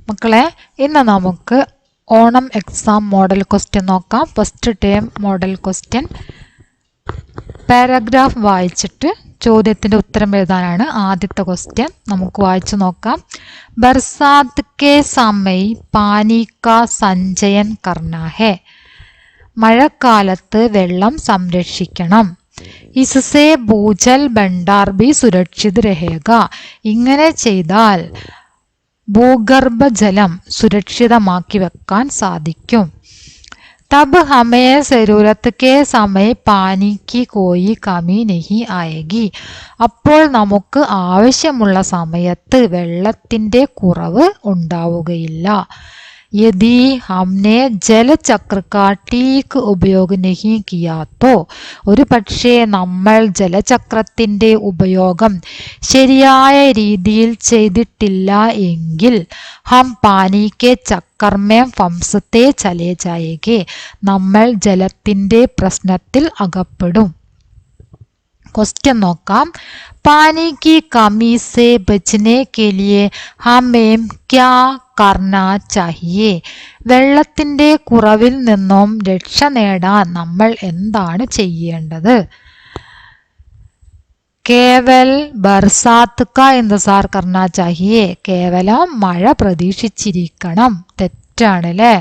മക്കളെ, ഇന്ന് നമുക്ക് ഓണം എക്സാം മോഡൽ ക്വസ്റ്റ്യൻ നോക്കാം. First term model question. Paragraph വായിച്ചിട്ട് ചോദ്യത്തിൻ്റെ ഉത്തരം എഴുതാനാണ് ആദ്യത്തെ ക്വസ്റ്റ്യൻ. നമുക്ക് വായിച്ചു നോക്കാം. ബർസാത്ത് കെ സമയ് പാനി കാ സഞ്ചയൻ കർണ ഹെ. മഴക്കാലത്ത് വെള്ളം സംരക്ഷിക്കണം. ഇസ്സേ ഭൂജൽ ഭണ്ഡാർ ഭി സുരക്ഷിത് രഹേഗ. ഇങ്ങനെ ചെയ്താൽ ഭൂഗർഭജലം സുരക്ഷിതമാക്കി വെക്കാൻ സാധിക്കും. തബ് ഹമേ സരൂരത്ത് കെ സമയ പാനി കി കോയി കമി നഹി ആയേഗി. അപ്പോൾ നമുക്ക് ആവശ്യമുള്ള സമയത്ത് വെള്ളത്തിൻ്റെ കുറവ് ഉണ്ടാവുകയില്ല. യദി ഹംനെ ജലചക്ര കാ ടീക്ക് ഉപയോഗം നഹി കിയാ തോ. ഒരു പക്ഷേ നമ്മൾ ജലചക്രത്തിൻ്റെ ഉപയോഗം ശരിയായ രീതിയിൽ ചെയ്തിട്ടില്ല എങ്കിൽ ഹം പാനി കെ ചക്കർ മേ ഫംസത്തെ ചലേ ജായേഗെ. നമ്മൾ ജലത്തിൻ്റെ പ്രശ്നത്തിൽ അകപ്പെടും. ക്വസ്റ്റ്യൻ നോക്കാം. പാനി കി കമി സെ ബച്ചനെ കെ ലിയെ ഹമേം ക്യാ കർണ ചാഹിയെ. വെള്ളത്തിൻ്റെ കുറവിൽ നിന്നും രക്ഷ നേടാൻ നമ്മൾ എന്താണ് ചെയ്യേണ്ടത്? കേവൽ ബർസാത്ത് കാ ഇന്തസാർ കർണ ചാഹിയെ. കേവലം മഴ പ്രതീക്ഷിച്ചിരിക്കണം. തെറ്റാണ് അല്ലേ?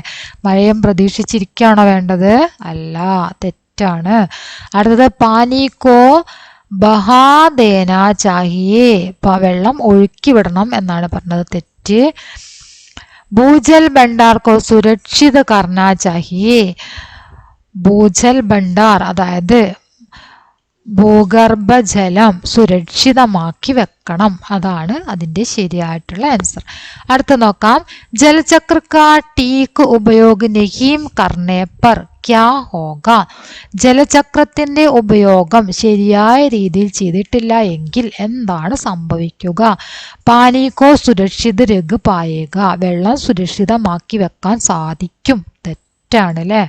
മഴയും പ്രതീക്ഷിച്ചിരിക്കുകയാണോ വേണ്ടത്? അല്ല, തെറ്റാണ്. അടുത്തത് പാനിക്കോ ബഹാദേന ചാഹിയെ. വെള്ളം ഒഴുക്കി വിടണം എന്നാണ് പറഞ്ഞത്. തെറ്റ്. ഭൂജൽ ഭണ്ഡാർ കോ സുരക്ഷിത് കർണ ചാഹിയെ. ഭൂജൽ ഭണ്ഡാർ അതായത് ഭൂഗർഭജലം സുരക്ഷിതമാക്കി വെക്കണം. അതാണ് അതിൻ്റെ ശരിയായിട്ടുള്ള ആൻസർ. അടുത്ത നോക്കാം. ജലചക്ര കാ ടീക്ക് ഉപയോഗ നഹീം കർണേ പർ ക്യാ ഹോഗ. ജലചക്രത്തിൻ്റെ ഉപയോഗം ശരിയായ രീതിയിൽ ചെയ്തിട്ടില്ല എങ്കിൽ എന്താണ് സംഭവിക്കുക? പാനിക്കോ സുരക്ഷിത് രഖ് പായേഗ. വെള്ളം സുരക്ഷിതമാക്കി വെക്കാൻ സാധിക്കും. തെറ്റാണ് അല്ലേ?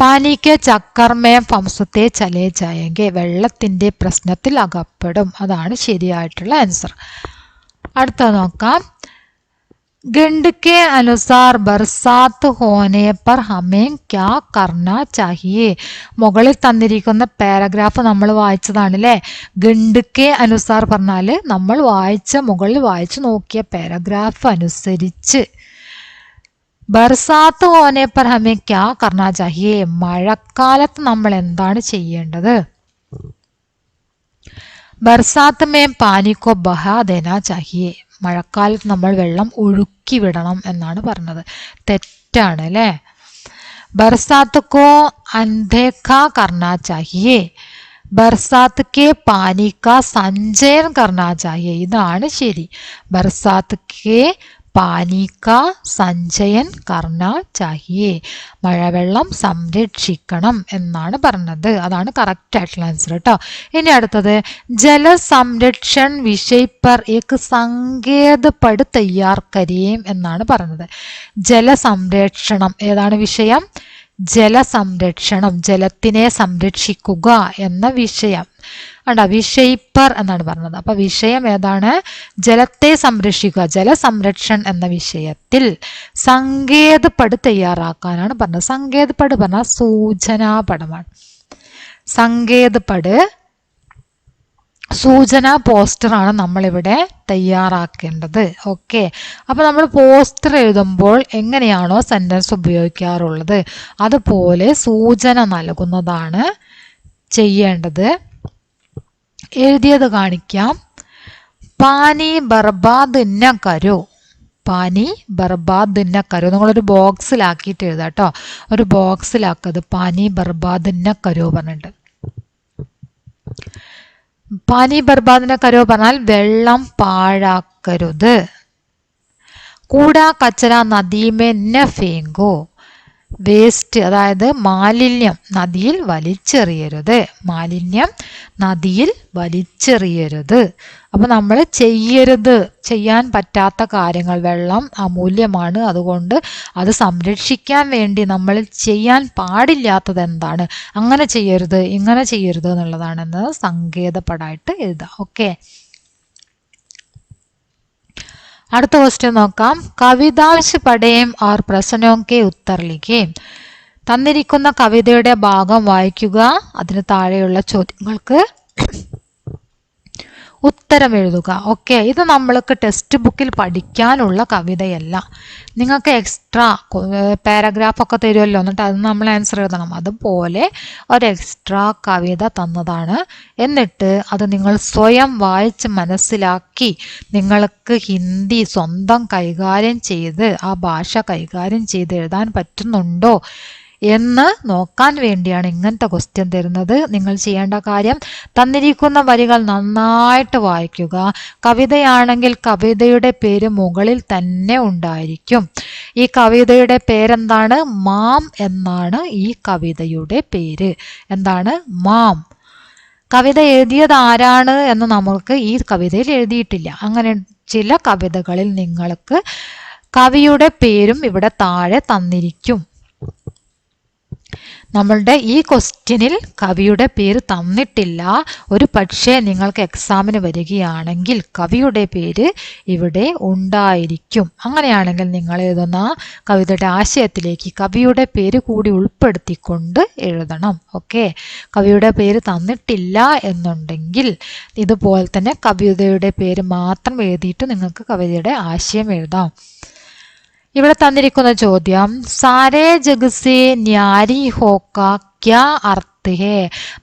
പാനിക്ക് ചക്കർമേ ഫംസത്തെ ചലേ ജായേഗെ. വെള്ളത്തിൻ്റെ പ്രശ്നത്തിൽ അകപ്പെടും. അതാണ് ശരിയായിട്ടുള്ള ആൻസർ. അടുത്ത നോക്കാം. ഗണ്ട് കെ അനുസാർ ബർസാത്ത് ഹോനെ പർ ഹമേ ക്യാ കർണ ചാഹിയെ. മുകളിൽ തന്നിരിക്കുന്ന പാരഗ്രാഫ് നമ്മൾ വായിച്ചതാണ് അല്ലേ? ഗണ്ട് കെ അനുസാർ പറഞ്ഞാൽ നമ്മൾ മുകളിൽ വായിച്ചു നോക്കിയ പാരഗ്രാഫ് അനുസരിച്ച് ബർസാത്ത് ഹോനെ പർ ഹമേ ക്യാ കർണ ചാഹിയെ. മഴക്കാലത്ത് നമ്മൾ എന്താണ് ചെയ്യേണ്ടത്? ബർസാത്ത് മേ പാനിക്കോ ബഹാ ദേന ചാഹിയെ. മഴക്കാലത്ത് നമ്മൾ വെള്ളം ഒഴുക്കി വിടണം എന്നാണ് പറഞ്ഞത്. തെറ്റാണ് അല്ലേ? ബർസാത്ത് കോ അൻദേഖാ കർണ ചാഹിയെ. ബർസാത്ത് കെ പാനി കാ സഞ്ചയൻ കർണ ചാഹിയെ. ഇതാണ് ശരി. ബർസാത്ത് കെ പാനി കാ സഞ്ചയൻ കർണ ചാഹിയെ. മഴവെള്ളം സംരക്ഷിക്കണം എന്നാണ് പറഞ്ഞത്. അതാണ് കറക്റ്റ് ആയിട്ടുള്ള ആൻസർ കേട്ടോ. ഇനി അടുത്തത് ജലസംരക്ഷൺ വിഷയ് പർ ഏക് സങ്കേത് പട് തയ്യാർ കരേം എന്നാണ് പറഞ്ഞത്. ജലസംരക്ഷണം ഏതാണ് വിഷയം? ജലസംരക്ഷണം, ജലത്തിനെ സംരക്ഷിക്കുക എന്ന വിഷയം. വിഷയ് പർ എന്നാണ് പറഞ്ഞത്. അപ്പൊ വിഷയം ഏതാണ്? ജലത്തെ സംരക്ഷിക്കുക, ജലസംരക്ഷൺ എന്ന വിഷയത്തിൽ സങ്കേത് പട് തയ്യാറാക്കാനാണ് പറഞ്ഞത്. സങ്കേത് പട് പറഞ്ഞാൽ സൂചനാ പടമാണ്. സങ്കേത് പട് സൂചനാ പോസ്റ്ററാണ് നമ്മളിവിടെ തയ്യാറാക്കേണ്ടത്. ഓക്കെ. അപ്പോൾ നമ്മൾ പോസ്റ്റർ എഴുതുമ്പോൾ എങ്ങനെയാണോ സെൻറ്റൻസ് ഉപയോഗിക്കാറുള്ളത് അതുപോലെ സൂചന നൽകുന്നതാണ് ചെയ്യേണ്ടത്. എഴുതിയത് കാണിക്കാം. പാനി ബർബാദ് ന കരോ. പാനി ബർബാദ് ന കരോ. നിങ്ങളൊരു ബോക്സിലാക്കിയിട്ട് എഴുതാം കേട്ടോ. ഒരു ബോക്സിലാക്കത് പാനി ബർബാദ് ന കരോ പറഞ്ഞിട്ട്. പാനി ബർബാദ് ന കരോ പറഞ്ഞാൽ വെള്ളം പാഴാക്കരുത്. കൂടാ കച്ചറ നദീമേ ന ഫേങ്കോ. വേസ്റ്റ് അതായത് മാലിന്യം നദിയിൽ വലിച്ചെറിയരുത്. മാലിന്യം നദിയിൽ വലിച്ചെറിയരുത്. അപ്പം നമ്മൾ ചെയ്യാൻ പറ്റാത്ത കാര്യങ്ങൾ, വെള്ളം അമൂല്യമാണ്, അതുകൊണ്ട് അത് സംരക്ഷിക്കാൻ വേണ്ടി നമ്മൾ ചെയ്യാൻ പാടില്ലാത്തത് എന്താണ്? അങ്ങനെ ചെയ്യരുത്, ഇങ്ങനെ ചെയ്യരുത് എന്നുള്ളതാണെന്ന് സങ്കേതപടായിട്ട് എഴുതാം. ഓക്കെ. അടുത്ത ക്വസ്റ്റ്യൻ നോക്കാം. കവിതാംശ് പഠേം ഓർ പ്രശ്നോं के उत्तर लिखें. തന്നിരിക്കുന്ന കവിതയുടെ ഭാഗം വായിക്കുക. അതിന് താഴെയുള്ള ചോദ്യങ്ങൾക്ക് ഉത്തരം എഴുതുക. ഓക്കെ, ഇത് നമ്മൾക്ക് ടെക്സ്റ്റ് ബുക്കിൽ പഠിക്കാനുള്ള കവിതയല്ല. നിങ്ങൾക്ക് എക്സ്ട്രാ പാരഗ്രാഫൊക്കെ തരുമല്ലോ, എന്നിട്ട് അത് നമ്മൾ ആൻസർ എഴുതണം. അതുപോലെ ഒരു എക്സ്ട്രാ കവിത തന്നതാണ്. എന്നിട്ട് അത് നിങ്ങൾ സ്വയം വായിച്ച് മനസ്സിലാക്കി നിങ്ങൾക്ക് ഹിന്ദി സ്വന്തം കൈകാര്യം ചെയ്ത് ആ ഭാഷ കൈകാര്യം ചെയ്ത് എഴുതാൻ പറ്റുന്നുണ്ടോ എന്ന് നോക്കാൻ വേണ്ടിയാണ് ഇങ്ങനത്തെ ക്വസ്റ്റ്യൻ തരുന്നത്. നിങ്ങൾ ചെയ്യേണ്ട കാര്യം തന്നിരിക്കുന്ന വരികൾ നന്നായിട്ട് വായിക്കുക. കവിതയാണെങ്കിൽ കവിതയുടെ പേര് മുകളിൽ തന്നെ ഉണ്ടായിരിക്കും. ഈ കവിതയുടെ പേരെന്താണ്? മാം എന്നാണ് ഈ കവിതയുടെ പേര്. എന്താണ്? മാം. കവിത എഴുതിയത് ആരാണ് എന്ന് നമ്മൾക്ക് ഈ കവിതയിൽ എഴുതിയിട്ടില്ല. അങ്ങനെ ചില കവിതകളിൽ നിങ്ങൾക്ക് കവിയുടെ പേരും ഇവിടെ താഴെ തന്നിരിക്കും. നമ്മളുടെ ഈ ക്വസ്റ്റ്യനിൽ കവിയുടെ പേര് തന്നിട്ടില്ല. ഒരു പക്ഷേ നിങ്ങൾക്ക് എക്സാമിന് വരികയാണെങ്കിൽ കവിയുടെ പേര് ഇവിടെ ഉണ്ടായിരിക്കും. അങ്ങനെയാണെങ്കിൽ നിങ്ങൾ എഴുതുന്ന കവിതയുടെ ആശയത്തിലേക്ക് കവിയുടെ പേര് കൂടി ഉൾപ്പെടുത്തിക്കൊണ്ട് എഴുതണം. ഓക്കെ, കവിയുടെ പേര് തന്നിട്ടില്ല എന്നുണ്ടെങ്കിൽ ഇതുപോലെ തന്നെ കവിതയുടെ പേര് മാത്രം എഴുതിയിട്ട് നിങ്ങൾക്ക് കവിതയുടെ ആശയം എഴുതാം. ഇവിടെ തന്നിരിക്കുന്ന ചോദ്യം, സാരേ ജഗ് സേ ന്യാരി ഹോക്ക ക്യാ അർത്ഥ് ഹേ.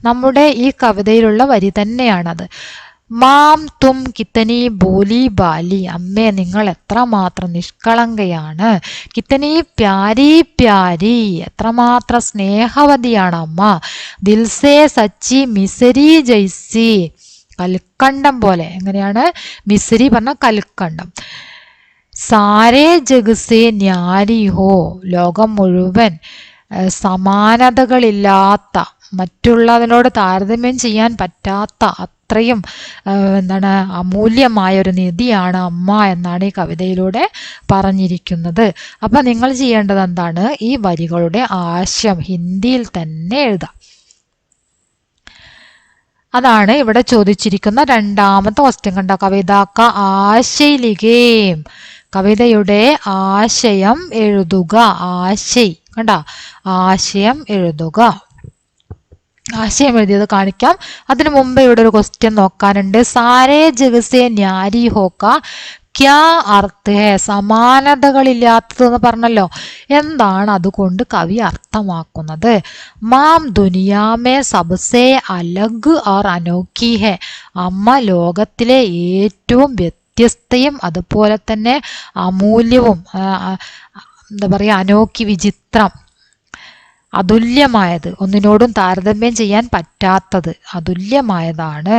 നമ്മുടെ ഈ കവിതയിലുള്ള വരി തന്നെയാണത്. മാം തും കിത്തനി ബോലി ബാലി. അമ്മേ, നിങ്ങൾ എത്രമാത്രം നിഷ്കളങ്കയാണ്. കിത്തനി പ്യാരി പ്യാരി. എത്രമാത്രം സ്നേഹവതിയാണ് അമ്മ. ദിൽസേ സച്ചി മിസരി ജൈസി. കൽക്കണ്ടം പോലെ. എങ്ങനെയാണ്? മിസരി പറഞ്ഞ കൽക്കണ്ടം. സാരേ ജഗ് സേ ന്യാരി ഹോ. ലോകം മുഴുവൻ സമാനതകളില്ലാത്ത, മറ്റുള്ളതിനോട് താരതമ്യം ചെയ്യാൻ പറ്റാത്ത അത്രയും അമൂല്യമായ ഒരു നിധിയാണ് അമ്മ എന്നാണ് ഈ കവിതയിലൂടെ പറഞ്ഞിരിക്കുന്നത്. അപ്പം നിങ്ങൾ ചെയ്യേണ്ടത് എന്താണ്? ഈ വരികളുടെ ആശയം ഹിന്ദിയിൽ തന്നെ എഴുതാം. അതാണ് ഇവിടെ ചോദിച്ചിരിക്കുന്ന രണ്ടാമത്തെ ക്വസ്റ്റ്യൻ. കണ്ട, കവിതാക്ക ആശയിലികേം. കവിതയുടെ ആശയം എഴുതുക. ആശയ് കണ്ട, ആശയം എഴുതുക. ആശയം എഴുതിയത് കാണിക്കാം. അതിനു മുമ്പ് ഇവിടെ ഒരു ക്വസ്റ്റ്യൻ നോക്കാനുണ്ട്. സാരേ ജഗസേ ന്യാരി ഹോക്ക ക്യാ അർത്ഥ ഹേ. സമാനതകളില്ലാത്തതെന്ന് പറഞ്ഞല്ലോ. എന്താണ് അതുകൊണ്ട് കവി അർത്ഥമാക്കുന്നത്? മാം ദുനിയാമേ സബ്സേ അലഗ് ഓർ അനോഖി ഹേ. അമ്മ ലോകത്തിലെ ഏറ്റവും വ്യത്യസ്തയും അതുപോലെ തന്നെ അമൂല്യവും എന്താ പറയുക, അനോഖി, വിചിത്രം, അതുല്യമായത്, ഒന്നിനോടും താരതമ്യം ചെയ്യാൻ പറ്റാത്തത്, അതുല്യമായതാണ്,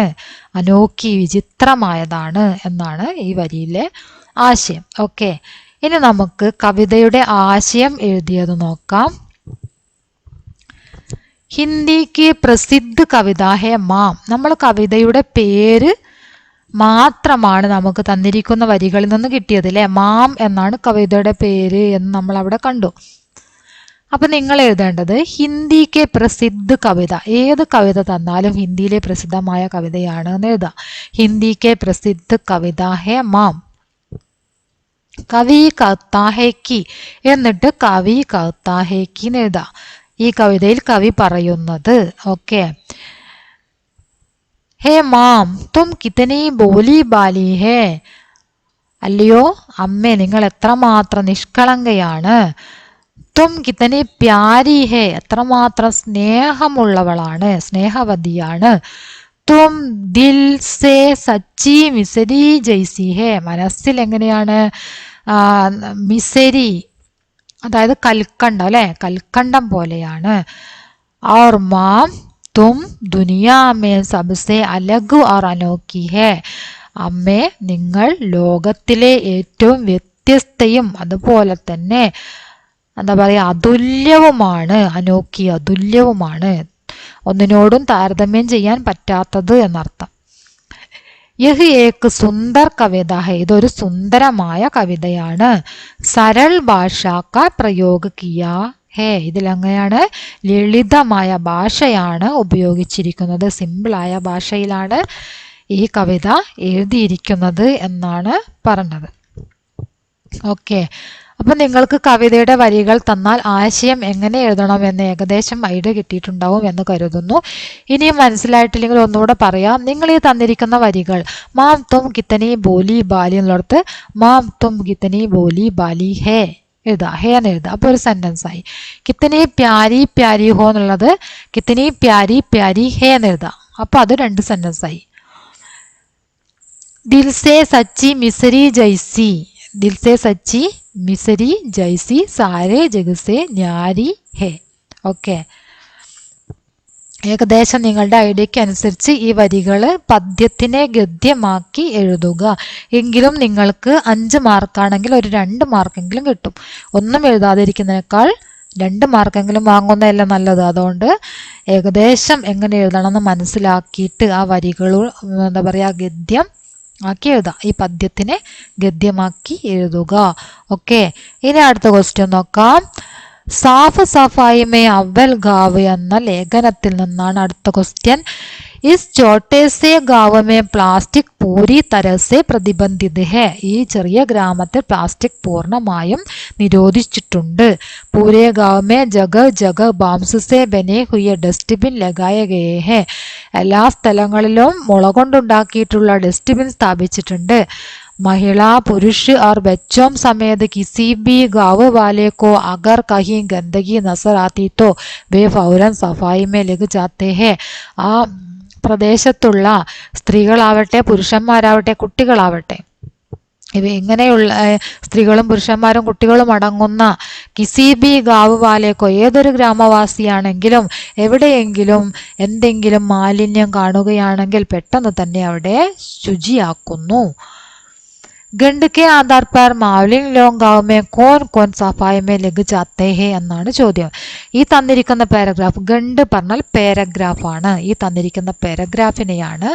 അനോഖി, വിചിത്രമായതാണ് എന്നാണ് ഈ വരിയിലെ ആശയം. ഓക്കെ, ഇനി നമുക്ക് കവിതയുടെ ആശയം എഴുതിയത് നോക്കാം. ഹിന്ദിക്ക് പ്രസിദ്ധ കവിത ഹേ മാം. നമ്മൾ കവിതയുടെ പേര് മാത്രമാണ് നമുക്ക് തന്നിരിക്കുന്ന വരികളിൽ നിന്ന് കിട്ടിയത് അല്ലേ. മാം എന്നാണ് കവിതയുടെ പേര് എന്ന് നമ്മൾ അവിടെ കണ്ടു. അപ്പൊ നിങ്ങൾ എഴുതേണ്ടത് ഹിന്ദിക്ക് പ്രസിദ്ധ കവിത. ഏത് കവിത തന്നാലും ഹിന്ദിയിലെ പ്രസിദ്ധമായ കവിതയാണ് എന്ന് എഴുതാം. ഹിന്ദിക്ക് പ്രസിദ്ധ കവിത ഹേ മാം. കവി കഹ്താ ഹേ കി. എന്നിട്ട് കവി കഹ്താ ഹേ കി എന്ന് എഴുതാം. ഈ കവിതയിൽ കവി പറയുന്നത്. ഓക്കെ, ഹേ മാം തും കിതനി ബോലി ബാലി ഹേ. അല്ലയോ അമ്മേ, നിങ്ങൾ എത്രമാത്രം നിഷ്കളങ്കയാണ്. തും കിതനി പ്യാരി ഹേ. എത്രമാത്രം സ്നേഹമുള്ളവളാണ്, സ്നേഹവതിയാണ്. തും ദിൽ സേ സച്ചി മിസരി ജൈസി ഹേ. മനസ്സിൽ എങ്ങനെയാണ്? മിസരി അതായത് കൽക്കണ്ടം അല്ലെ, കൽക്കണ്ടം പോലെയാണ്. ഔർ മാം തും Duniya may Sabse അലഗ് or Anokhi ഹേ. അമ്മേ, നിങ്ങൾ ലോകത്തിലെ ഏറ്റവും വ്യത്യസ്തയും അതുപോലെ തന്നെ എന്താ പറയുക, അതുല്യവുമാണ്. അനോഖി, അതുല്യവുമാണ്, ഒന്നിനോടും താരതമ്യം ചെയ്യാൻ പറ്റാത്തത് എന്നർത്ഥം. യഹ് ഏക് സുന്ദർ കവിത ഹേ. ഇതൊരു സുന്ദരമായ കവിതയാണ്. സരൾ ഭാഷ കാ പ്രയോഗ കിയാ ഹേ. ഇതിലെങ്ങനെയാണ്? ലളിതമായ ഭാഷയാണ് ഉപയോഗിച്ചിരിക്കുന്നത്. സിമ്പിളായ ഭാഷയിലാണ് ഈ കവിത എഴുതിയിരിക്കുന്നത് എന്നാണ് പറഞ്ഞത്. ഓക്കെ, അപ്പം നിങ്ങൾക്ക് കവിതയുടെ വരികൾ തന്നാൽ ആശയം എങ്ങനെ എഴുതണമെന്ന് ഏകദേശം ഐഡിയ കിട്ടിയിട്ടുണ്ടാവും എന്ന് കരുതുന്നു. ഇനിയും മനസ്സിലായിട്ടില്ലെങ്കിൽ ഒന്നുകൂടെ പറയാം. നിങ്ങൾ ഈ തന്നിരിക്കുന്ന വരികൾ മാം തും കിത്തനി ബോലി ബാലി എന്നുള്ളടത്ത് മാം തും കിത്തനി ബോലി ബാലി ഹേ എഴുതാം, ഹേ എന്ന് എഴുതാം. അപ്പോൾ ഒരു സെന്റൻസ് ആയി. കിത്തനി പ്യാരി പ്യാരി ഹോ എന്നുള്ളത് കിത്തനി പ്യാരി പ്യാരി ഹേ എന്ന് എഴുതാം. അപ്പോൾ അത് 2 സെന്റൻസ് ആയി. ദിൽ സേ സച്ചി മിസരി ജൈസി, ദിൽ സേ സച്ചി മിസരി ജൈസി സാരേ ജഗസേ ന്യാരി ഹേ. ഓക്കെ, ഏകദേശം നിങ്ങളുടെ ഐഡിയക്ക് അനുസരിച്ച് ഈ വരികൾ പദ്യത്തിനെ ഗദ്യമാക്കി എഴുതുക. എങ്കിലും നിങ്ങൾക്ക് 5 മാർക്കാണെങ്കിൽ ഒരു 2 മാർക്കെങ്കിലും കിട്ടും. ഒന്നും എഴുതാതിരിക്കുന്നതിനേക്കാൾ 2 മാർക്കെങ്കിലും വാങ്ങുന്നതല്ല നല്ലത്. അതുകൊണ്ട് ഏകദേശം എങ്ങനെ എഴുതണമെന്ന് മനസ്സിലാക്കിയിട്ട് ആ വരികൾ എന്താ പറയുക ഗദ്യം ആക്കി എഴുതാം. ഈ പദ്യത്തിനെ ഗദ്യമാക്കി എഴുതുക. ഓക്കെ, ഇനി അടുത്ത ക്വസ്റ്റ്യൻ നോക്കാം. സാഫ് സഫായി മേ അവൽ ഗാവ് എന്ന ലേഖനത്തിൽ നിന്നാണ് അടുത്ത ക്വസ്റ്റ്യൻ. ഇസ് ചോട്ടേ സേ ഗാവ് മേ പ്ലാസ്റ്റിക് പൂരി തരസെ പ്രതിബന്ധിത് ഹെ. ഈ ചെറിയ ഗ്രാമത്തിൽ പ്ലാസ്റ്റിക് പൂർണ്ണമായും നിരോധിച്ചിട്ടുണ്ട്. പൂരേ ഗാവ് മേ ജഗ ജഗ ബാംസ് സെ ബനെ ഹുയെ ഡസ്റ്റ്ബിൻ ലഗായ ഗയേ ഹെ. എല്ലാ സ്ഥലങ്ങളിലും മുള കൊണ്ടുണ്ടാക്കിയിട്ടുള്ള ഡസ്റ്റ്ബിൻ സ്ഥാപിച്ചിട്ടുണ്ട്. महिला पुरुष और बच्चों समेत किसी भी गाँव वाले को अगर कहीं गंदगी नजर आती तो वे फौरन सफाई में लग जाते हैं. ആ പ്രദേശത്തുള്ള സ്ത്രീകളാവട്ടെ പുരുഷന്മാരാവട്ടെ കുട്ടികളാവട്ടെ ഇങ്ങനെയുള്ള സ്ത്രീകളും പുരുഷന്മാരും കുട്ടികളും അടങ്ങുന്ന കിസി ബി ഗാവ് വാലേക്കോ ഏതൊരു ഗ്രാമവാസിയാണെങ്കിലും എവിടെയെങ്കിലും എന്തെങ്കിലും മാലിന്യം കാണുകയാണെങ്കിൽ പെട്ടെന്ന് തന്നെ അവിടെ ശുചിയാക്കുന്നു. ഗണ്ട് കെ ആധാർ പർ മാവ്ലിംഗ് ലോങ് ഗാവ് മേ കോൻ കോൻ സഫായി മേ ലഗ് ജാത്തേ ഹേ എന്നാണ് ചോദ്യം. ഈ തന്നിരിക്കുന്ന പാരഗ്രാഫ് ഗണ്ട് പറഞ്ഞാൽ പാരഗ്രാഫാണ്. ഈ തന്നിരിക്കുന്ന പാരഗ്രാഫിനെയാണ്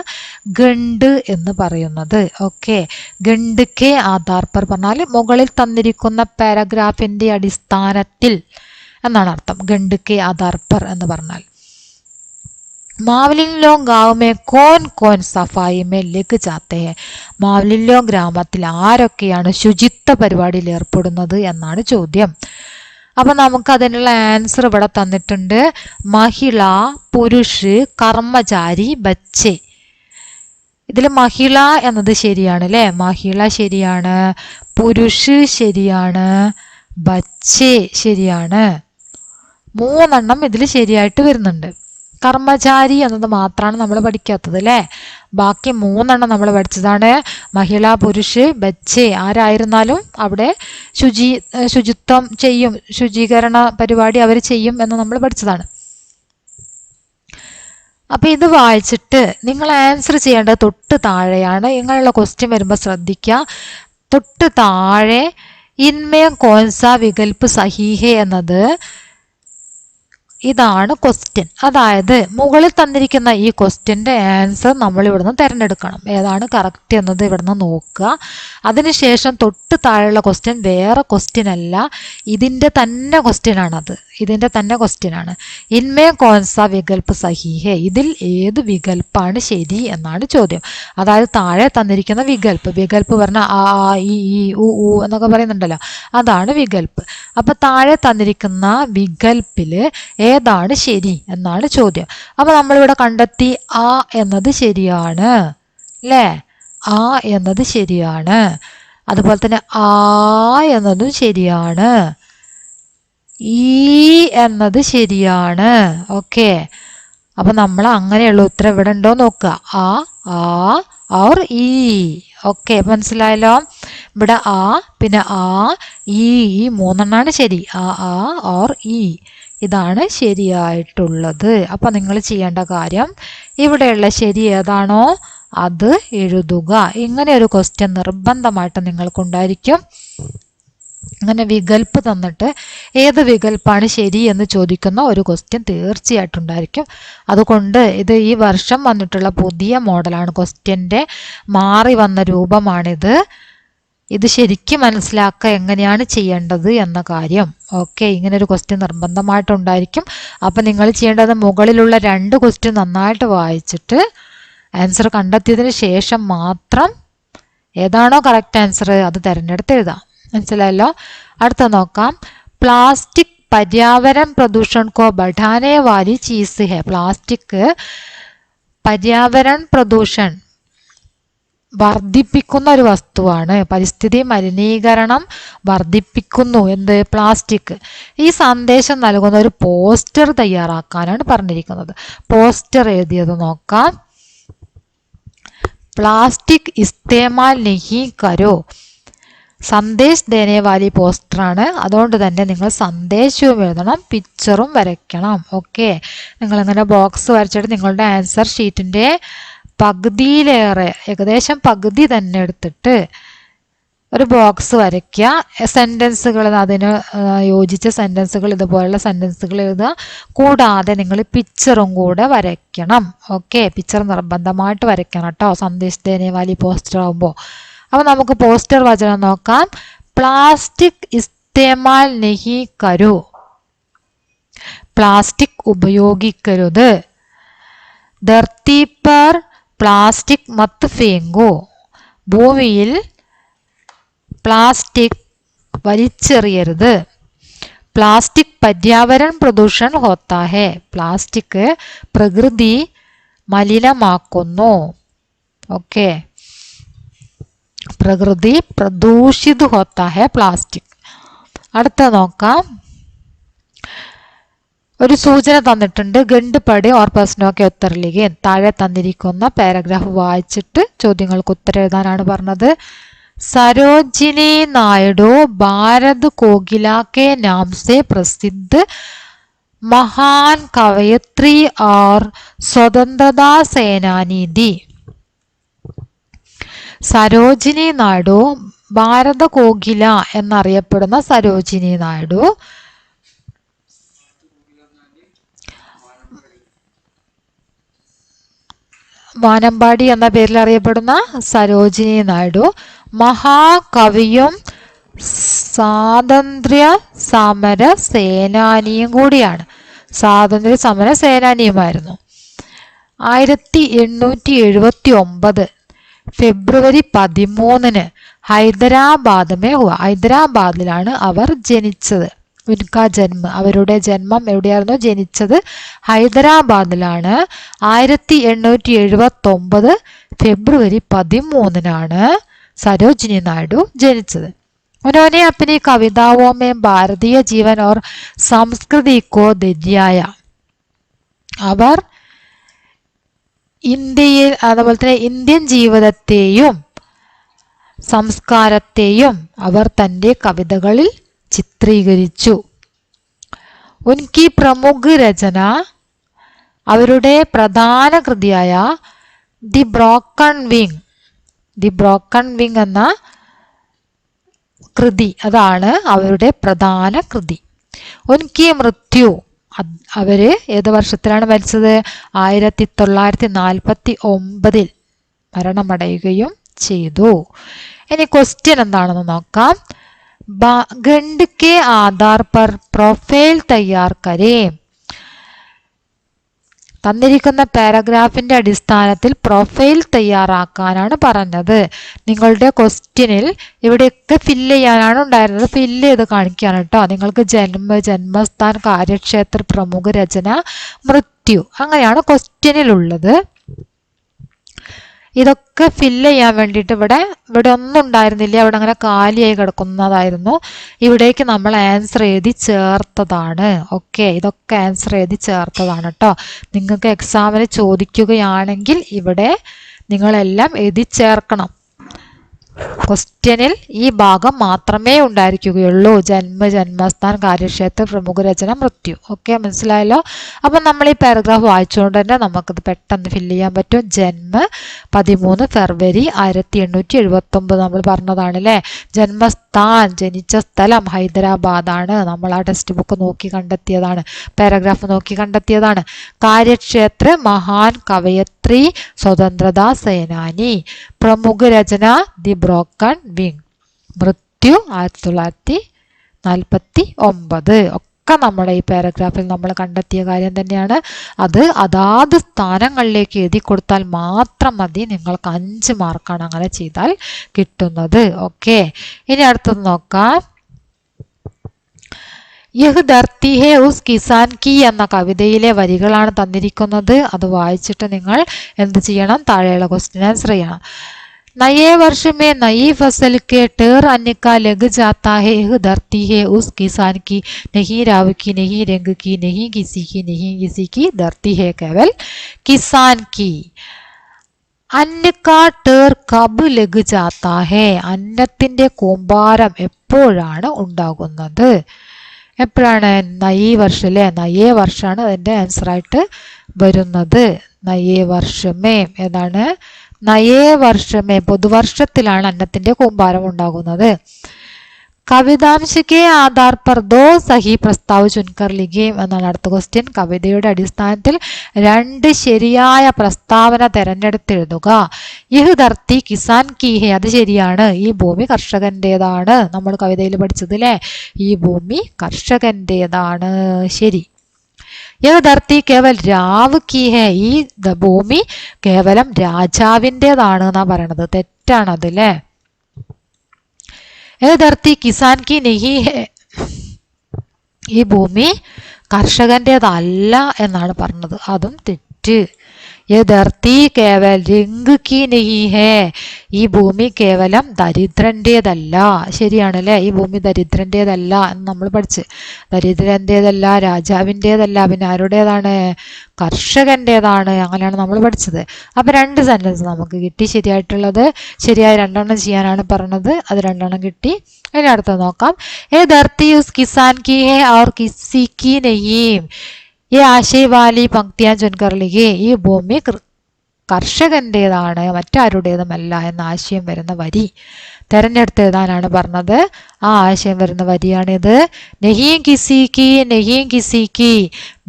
ഗണ്ട് എന്ന് പറയുന്നത്. ഓക്കെ, ഗണ്ട് കെ ആധാർ പർ പറഞ്ഞാൽ മുകളിൽ തന്നിരിക്കുന്ന പാരഗ്രാഫിന്റെ അടിസ്ഥാനത്തിൽ എന്നാണ് അർത്ഥം. ഗണ്ട് കെ ആധാർ പർ എന്ന് പറഞ്ഞാൽ മാവ്ലിൻലോ ഗാവ് മേ കോൻ കോൻ സഫായി മേ ലഗ് ജാത്തേ ഹെ. മാവ്ലിൻലോ ഗ്രാമത്തിൽ ആരൊക്കെയാണ് ശുചിത്വ പരിപാടിയിൽ ഏർപ്പെടുന്നത് എന്നാണ് ചോദ്യം. അപ്പൊ നമുക്ക് അതിനുള്ള ആൻസർ ഇവിടെ തന്നിട്ടുണ്ട്. മഹിള, പുരുഷ്, കർമ്മചാരി, ബച്ചെ. ഇതിൽ മഹിള എന്നത് ശരിയാണ് അല്ലേ? മഹിള ശരിയാണ്, പുരുഷ് ശരിയാണ്, ബച്ചെ ശരിയാണ്. 3 ഇതിൽ ശരിയായിട്ട് വരുന്നുണ്ട്. കർമ്മചാരി എന്നത് മാത്രമാണ് നമ്മൾ പഠിക്കാത്തത് അല്ലേ? ബാക്കി 3 നമ്മൾ പഠിച്ചതാണ്. മഹിള, പുരുഷ്, ബച്ചെ ആരായിരുന്നാലും അവിടെ ശുചിത്വം ചെയ്യും, ശുചീകരണ പരിപാടി അവർ ചെയ്യും എന്ന് നമ്മൾ പഠിച്ചതാണ്. അപ്പൊ ഇത് വായിച്ചിട്ട് നിങ്ങൾ ആൻസർ ചെയ്യേണ്ടത് തൊട്ട് താഴെയാണ്. ഇങ്ങനെയുള്ള ക്വസ്റ്റ്യൻ വരുമ്പോൾ ശ്രദ്ധിക്കുക. തൊട്ട് താഴെ ഇൻമേ കോൻസ വികൽപ്പ് സഹീഹെ എന്നത് ഇതാണ് ക്വസ്റ്റ്യൻ. അതായത് മുകളിൽ തന്നിരിക്കുന്ന ഈ ക്വസ്റ്റ്യൻ്റെ ആൻസർ നമ്മൾ ഇവിടുന്ന് തിരഞ്ഞെടുക്കണം. ഏതാണ് കറക്റ്റ് എന്നത് ഇവിടുന്ന് നോക്കുക. അതിനുശേഷം തൊട്ട് താഴെയുള്ള ക്വസ്റ്റ്യൻ വേറെ ക്വസ്റ്റ്യൻ അല്ല, ഇതിൻ്റെ തന്നെ ക്വസ്റ്റ്യൻ ആണത്. ഇതിൻ്റെ തന്നെ ക്വസ്റ്റ്യൻ ആണ്. ഇൻമേ കോൻസ വികൽപ്പ് സഹീഹെ, ഇതിൽ ഏത് വികൽപ്പാണ് ശരി എന്നാണ് ചോദ്യം. അതായത് താഴെ തന്നിരിക്കുന്ന വികൽപ്പ് പറഞ്ഞാൽ ആ ഈ ഉ എന്നൊക്കെ പറയുന്നുണ്ടല്ലോ, അതാണ് വികൽപ്പ്. അപ്പൊ താഴെ തന്നിരിക്കുന്ന വികൽപ്പില് ഏതാണ് ശരി എന്നാണ് ചോദ്യം. അപ്പൊ നമ്മളിവിടെ കണ്ടെത്തി ആ എന്നത് ശരിയാണ് അല്ലേ? ആ എന്നത് ശരിയാണ്. അതുപോലെ തന്നെ ആ എന്നതും ശരിയാണ്. ഈ എന്നത് ശരിയാണ്. ഓക്കെ, അപ്പൊ നമ്മൾ അങ്ങനെയുള്ള ഉത്തരം ഇവിടെ ഉണ്ടോ നോക്കുക. ആ ഓർ ഈ. ഓക്കെ, മനസ്സിലായല്ലോ? ഇവിടെ ആ, പിന്നെ ആ, ഈ 3 ശരി. ആ ഓർ ഈ ഇതാണ് ശരിയായിട്ടുള്ളത്. അപ്പൊ നിങ്ങൾ ചെയ്യേണ്ട കാര്യം ഇവിടെയുള്ള ശരി ഏതാണോ അത് എഴുതുക. ഇങ്ങനെ ഒരു ക്വസ്റ്റ്യൻ നിർബന്ധമായിട്ട് നിങ്ങൾക്കുണ്ടായിരിക്കും. അങ്ങനെ വികൽപ്പ് തന്നിട്ട് ഏത് വികൽപ്പാണ് ശരി എന്ന് ചോദിക്കുന്ന ഒരു ക്വസ്റ്റ്യൻ തീർച്ചയായിട്ടും ഉണ്ടായിരിക്കും. അതുകൊണ്ട് ഇത് ഈ വർഷം വന്നിട്ടുള്ള പുതിയ മോഡലാണ്. ക്വസ്റ്റ്യൻ്റെ മാറി വന്ന രൂപമാണിത്. ഇത് ശരിക്കും മനസ്സിലാക്കുക എങ്ങനെയാണ് ചെയ്യേണ്ടത് എന്ന കാര്യം. ഓക്കെ, ഇങ്ങനെ ഒരു ക്വസ്റ്റ്യൻ നിർബന്ധമായിട്ടുണ്ടായിരിക്കും. അപ്പം നിങ്ങൾ ചെയ്യേണ്ടത് മുകളിലുള്ള 2 ക്വസ്റ്റ്യൻ നന്നായിട്ട് വായിച്ചിട്ട് ആൻസർ കണ്ടെത്തിയതിന് ശേഷം മാത്രം ഏതാണോ കറക്റ്റ് ആൻസർ അത് തിരഞ്ഞെടുത്ത് എഴുതാം. മനസ്സിലായല്ലോ. അടുത്ത നോക്കാം. प्लास्टिक पर्यावरण प्रदूषण को बढ़ाने वाली चीज है. प्लास्टिक पर्यावरण प्रदूषण വർദ്ധിപ്പിക്കുന്ന ഒരു വസ്തുവാണ്. പരിസ്ഥിതി മലിനീകരണം വർദ്ധിപ്പിക്കുന്നു. എന്ത്? പ്ലാസ്റ്റിക്. ഈ സന്ദേശം നൽകുന്ന ഒരു പോസ്റ്റർ തയ്യാറാക്കാനാണ് പറഞ്ഞിരിക്കുന്നത്. പോസ്റ്റർ എഴുതിയത് നോക്കാം. പ്ലാസ്റ്റിക് ഇസ്തേമാൽ നഹീ കരോ. സന്ദേശ് ദേനെ വാലി പോസ്റ്ററാണ്. അതുകൊണ്ട് തന്നെ നിങ്ങൾ സന്ദേശവും എഴുതണം, പിക്ചറും വരയ്ക്കണം. ഓക്കെ, നിങ്ങളിങ്ങനെ ബോക്സ് വരച്ചിട്ട് നിങ്ങളുടെ ആൻസർ ഷീറ്റിൻ്റെ പകുതിയിലേറെ, ഏകദേശം പകുതി തന്നെ എടുത്തിട്ട് ഒരു ബോക്സ് വരയ്ക്കുക. സെൻറ്റൻസുകൾ, അതിന് യോജിച്ച സെൻറ്റൻസുകൾ, ഇതുപോലുള്ള സെൻറ്റൻസുകൾ എഴുതുക. കൂടാതെ നിങ്ങൾ പിക്ചറും കൂടെ വരയ്ക്കണം. ഓക്കെ, പിക്ചർ നിർബന്ധമായിട്ട് വരയ്ക്കണം കേട്ടോ, സന്ദേശ് ദേനെ വാലി പോസ്റ്റർ ആകുമ്പോൾ. അപ്പോൾ നമുക്ക് പോസ്റ്റർ വചനം നോക്കാം. പ്ലാസ്റ്റിക് ഇസ്തേമാൽ നഹീ കരോ. പ്ലാസ്റ്റിക് ഉപയോഗിക്കരുത്. ധർത്തി പർ പ്ലാസ്റ്റിക് മത്ത് ഫേങ്കോ. ഭൂമിയിൽ പ്ലാസ്റ്റിക് വലിച്ചെറിയരുത്. പ്ലാസ്റ്റിക് പര്യാവരൺ പ്രദൂഷൺ ഹോത്താ ഹെ. പ്ലാസ്റ്റിക് പ്രകൃതി മലിനമാക്കുന്നു. ഓക്കെ, പ്രകൃതി പ്രദൂഷിത് ഹോത്താ ഹെ പ്ലാസ്റ്റിക്. അടുത്ത നോക്കാം. ഒരു സൂചന തന്നിട്ടുണ്ട്. ഗണ്ട് പടി ഓർ പ്രശ്നമൊക്കെ ഉത്തരലിഖിൻ. താഴെ തന്നിരിക്കുന്ന പാരഗ്രാഫ് വായിച്ചിട്ട് ചോദ്യങ്ങൾക്ക് ഉത്തരം എഴുതാനാണ് പറഞ്ഞത്. സരോജിനി നായിഡു ഭാരത് കോകില के नाम से प्रसिद्ध महान कवयित्री और स्वतंत्रता सेनानी थी. സരോജിനി നായിഡു, ഭാരത കോകില എന്നറിയപ്പെടുന്ന സരോജിനി നായിഡു വാനമ്പാടി എന്ന പേരിൽ അറിയപ്പെടുന്ന സരോജിനി നായിഡു മഹാകവിയും സ്വാതന്ത്ര്യ സമര സേനാനിയും കൂടിയാണ്. സ്വാതന്ത്ര്യ സമര സേനാനിയുമായിരുന്നു. 1879 ഫെബ്രുവരി 13 ഹൈദരാബാദിലാണ് അവർ ജനിച്ചത്. ഉൻകാ ജന്മ, അവരുടെ ജന്മം എവിടെയായിരുന്നു? ജനിച്ചത് ഹൈദരാബാദിലാണ്. 1879 ഫെബ്രുവരി 13 സരോജിനി നായിഡു ജനിച്ചത്. उन्होंने अपनी कविताओं में भारतीय जीवन और संस्कृति को दर्शाया. അവർ ഇന്ത്യയിൽ, അതുപോലെ തന്നെ ഇന്ത്യൻ ജീവിതത്തെയും സംസ്കാരത്തെയും അവർ തൻ്റെ കവിതകളിൽ ചിത്രീകരിച്ചു. ഉൻകി പ്രമുഖ രചന, അവരുടെ പ്രധാന കൃതിയായ ദി ബ്രോക്കൺ വിങ് എന്ന കൃതി, അതാണ് അവരുടെ പ്രധാന കൃതി. ഉൻകി മൃത്യു, അവര് ഏത് വർഷത്തിലാണ് മരിച്ചത്? 1949 മരണമടയുകയും ചെയ്തു. ഇനി ക്വസ്റ്റ്യൻ എന്താണെന്ന് നോക്കാം. ഖണ്ഡ് കെ ആധാർ പർ പ്രൊഫൈൽ തയ്യാർ കരേ. തന്നിരിക്കുന്ന പാരഗ്രാഫിന്റെ അടിസ്ഥാനത്തിൽ പ്രൊഫൈൽ തയ്യാറാക്കാനാണ് പറഞ്ഞത്. നിങ്ങളുടെ ക്വസ്റ്റ്യനിൽ ഇവിടെയൊക്കെ ഫില്ല് ചെയ്യാനാണ് ഉണ്ടായിരുന്നത്. ഫില്ല് ചെയ്ത് കാണിക്കുകയാണ് കേട്ടോ. നിങ്ങൾക്ക് ജന്മസ്ഥാൻ, കാര്യക്ഷേത്ര, പ്രമുഖ രചന, മൃത്യു, അങ്ങനെയാണ് ക്വസ്റ്റ്യനിലുള്ളത്. ഇതൊക്കെ ഫില്ല് ചെയ്യാൻ വേണ്ടിയിട്ട് ഇവിടെ ഒന്നും ഉണ്ടായിരുന്നില്ല. ഇവിടെ അങ്ങനെ കാലിയായി കിടക്കുന്നതായിരുന്നു. ഇവിടേക്ക് നമ്മൾ ആൻസർ എഴുതി ചേർത്തതാണ്. ഓക്കെ, ഇതൊക്കെ ആൻസർ എഴുതി ചേർത്തതാണ് കേട്ടോ. നിങ്ങൾക്ക് എക്സാമിന് ചോദിക്കുകയാണെങ്കിൽ ഇവിടെ നിങ്ങളെല്ലാം എഴുതി ചേർക്കണം. ക്വസ്റ്റ്യനിൽ ഈ ഭാഗം മാത്രമേ ഉണ്ടായിരിക്കുകയുള്ളൂ. ജന്മസ്ഥാൻ, കാര്യക്ഷേത്ര, പ്രമുഖ രചന, മൃത്യു. ഓക്കെ, മനസ്സിലായല്ലോ. അപ്പം നമ്മൾ ഈ പാരഗ്രാഫ് വായിച്ചുകൊണ്ട് തന്നെ നമുക്കത് പെട്ടെന്ന് ഫില്ല് ചെയ്യാൻ പറ്റും. 13 ഫെബ്രുവരി 1879 നമ്മൾ പറഞ്ഞതാണ് അല്ലേ. ജന്മസ്ഥാൻ, ജനിച്ച സ്ഥലം ഹൈദരാബാദാണ്. നമ്മൾ ആ ടെക്സ്റ്റ് ബുക്ക് നോക്കി കണ്ടെത്തിയതാണ്, പാരഗ്രാഫ് നോക്കി കണ്ടെത്തിയതാണ്. കാര്യക്ഷേത്ര മഹാൻ കവയത്രി, സ്വതന്ത്രതാ സേനാനി. പ്രമുഖ രചന ദി ബ്രോക്കൺ വിങ്. മൃത്യു 1949. നമ്മുടെ ഈ പാരഗ്രാഫിൽ നമ്മൾ കണ്ടെത്തിയ കാര്യം തന്നെയാണ്. അത് അതാത് സ്ഥാനങ്ങളിലേക്ക് എഴുതി കൊടുത്താൽ മാത്രം മതി. നിങ്ങൾക്ക് 5 മാർക്കാണ് അങ്ങനെ ചെയ്താൽ കിട്ടുന്നത്. ഓക്കെ, ഇനി അടുത്തത് നോക്കാം. യഹ് ധർത്തി ഹേ ഉസ് കിസാൻ കി എന്ന കവിതയിലെ വരികളാണ് തന്നിരിക്കുന്നത്. അത് വായിച്ചിട്ട് നിങ്ങൾ എന്ത് ചെയ്യണം? താഴെയുള്ള ക്വസ്റ്റ്യൻ ആൻസർ ചെയ്യണം. नए वर्ष में नई फसल के टेर अन्य का लग जाता है, यह धरती है उस किसान की, नहीं राव की, नहीं रंग की, नहीं किसी की, नहीं किसी की, धरती है केवल किसान की. അന്ന കാ ടേർ കബ് ലഗ് ജാത്താ ഹേ, അന്നത്തിന്റെ കൂമ്പാരം എപ്പോഴാണ് ഉണ്ടാകുന്നത്? എപ്പോഴാണ്? നയേ വർഷം അല്ലേ, നയേ വർഷമാണ് അതിന്റെ ആൻസർ ആയിട്ട് വരുന്നത്. നയേ വർഷമേ ഏതാണ്? നയേ വർഷമേ പുതുവർഷത്തിലാണ് അന്നത്തിന്റെ കൂമ്പാരം ഉണ്ടാകുന്നത്. കവിതാംശിക്കെ ആധാർ പർ ദോ സഹി പ്രസ്താവ് ചുൻകർ ലിഖിയേ എന്നാണ് അടുത്ത ക്വസ്റ്റ്യൻ. കവിതയുടെ അടിസ്ഥാനത്തിൽ 2 ശരിയായ പ്രസ്താവന തെരഞ്ഞെടുത്തെഴുതുക. യഹ് ധർത്തി കിസാൻ കി ഹേ, അത് ശരിയാണ്, ഈ ഭൂമി കർഷകന്റേതാണ്. നമ്മൾ കവിതയിൽ പഠിച്ചത് അല്ലേ, ഈ ഭൂമി കർഷകന്റേതാണ്, ശരി. യഹ് ധർത്തി കേവൽ രാവ് കി ഹേ, ഈ ഭൂമി കേവലം രാജാവിൻ്റെതാണ് എന്നാ പറയണത്, തെറ്റാണത് അല്ലേ. യഹ് ധർത്തി കിസാൻ കി നഹി ഹേ, ഈ ഭൂമി കർഷകന്റേതല്ല എന്നാണ് പറഞ്ഞത്, അതും തെറ്റ്. യഹ് ധർത്തി കേവൽ രംഗ് കി നഹി ഹേ, ഈ ഭൂമി കേവലം ദരിദ്രന്റേതല്ല, ശരിയാണ് അല്ലേ, ഈ ഭൂമി ദരിദ്രന്റേതല്ല എന്ന് നമ്മൾ പഠിച്ച്. ദരിദ്രന്റേതല്ല, രാജാവിൻ്റെതല്ല, പിന്നെ ആരുടേതാണ്? കർഷകന്റേതാണ്, അങ്ങനെയാണ് നമ്മൾ പഠിച്ചത്. അപ്പൊ 2 സെന്റൻസ് നമുക്ക് കിട്ടി. ശരിയായിട്ടുള്ളത് ശരിയായ 2 ചെയ്യാനാണ് പറഞ്ഞത്, അത് 2 കിട്ടി. ഇനി അടുത്തത് നോക്കാം. ഏ ധർത്തി ഉസ് കിസാൻ കി ഹേ ഔർ കിസി കി നഹീം, ഈ ആശയവാലി പങ്ക്തിയാൻ ചുൻകർ ലിഖിയേ, ഈ ഭൂമി കർഷകന്റേതാണ് മറ്റാരുടേതുമല്ല എന്ന ആശയം വരുന്ന വരി തെരഞ്ഞെടുത്തെഴുതാനാണ് പറഞ്ഞത്. ആ ആശയം വരുന്ന വരിയാണിത്. നഹീം കിസി കി, നഹീം കിസി കി,